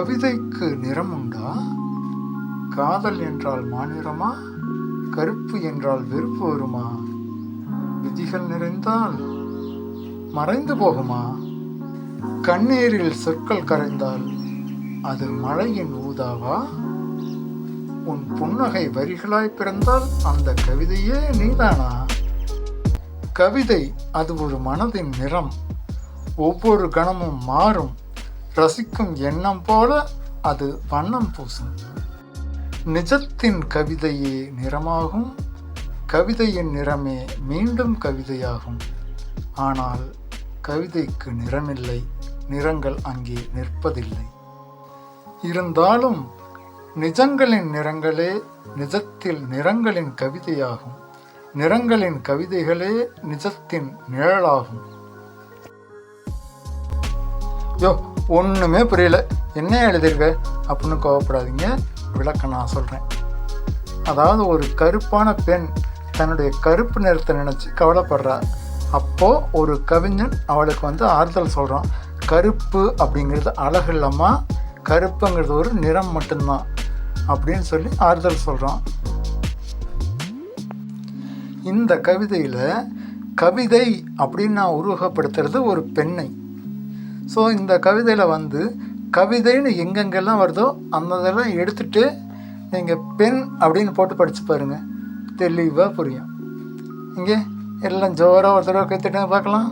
கவிதைக்கு நிறம் உண்டா? காதல் என்றால் மாநிறமா? கருப்பு என்றால் வெறுப்பு வருமா? விதிகள் நிறைந்தால் மறைந்து போகுமா? கண்ணீரில் சொற்கள் கரைந்தால் அது மழையின் ஊதாவா? உன் புன்னகை வரிகளாய் பிறந்தால் அந்த கவிதையே நீதானா? கவிதை அது ஒரு மனதின் நிறம், ஒவ்வொரு கணமும் மாறும், ரசிக்கும் எண்ணம் போல அது வண்ணம் பூசும். நிஜத்தின் கவிதையே நிறமாகும், கவிதையின் நிறமே மீண்டும் கவிதையாகும். ஆனால் கவிதைக்கு நிறமில்லை, நிறங்கள் அங்கே நிற்பதில்லை. இருந்தாலும் நிஜங்களின் நிறங்களே நிஜத்தில் நிறங்களின் கவிதையாகும், நிறங்களின் கவிதைகளே நிஜத்தின் நிழலாகும். ஒன்றுமே புரியல, என்ன எழுதிருக்க அப்படின்னு கோவப்படாதீங்க, விளக்கம் நான் சொல்கிறேன். அதாவது ஒரு கருப்பான பெண் தன்னுடைய கருப்பு நிறத்தை நினச்சி கவலைப்படுறா. அப்போது ஒரு கவிஞன் அவளுக்கு ஆறுதல் சொல்கிறான். கருப்பு அப்படிங்கிறது அழகு இல்லைம்மா, கருப்புங்கிறது ஒரு நிறம் மட்டும்தான் அப்படின்னு சொல்லி ஆறுதல் சொல்கிறான். இந்த கவிதையில் கவிதை அப்படின்னு நான் உருவகப்படுத்துறது ஒரு பெண்ணை. ஸோ இந்த கவிதையில் கவிதைன்னு எங்கெங்கெல்லாம் வருதோ அந்த இதெல்லாம் எடுத்துகிட்டு நீங்கள் பெண் அப்படின்னு போட்டு படித்து பாருங்கள், தெளிவாக புரியும். இங்கே எல்லாம் ஜோராக ஒரு தடவை கற்றுட்டு பார்க்கலாம்.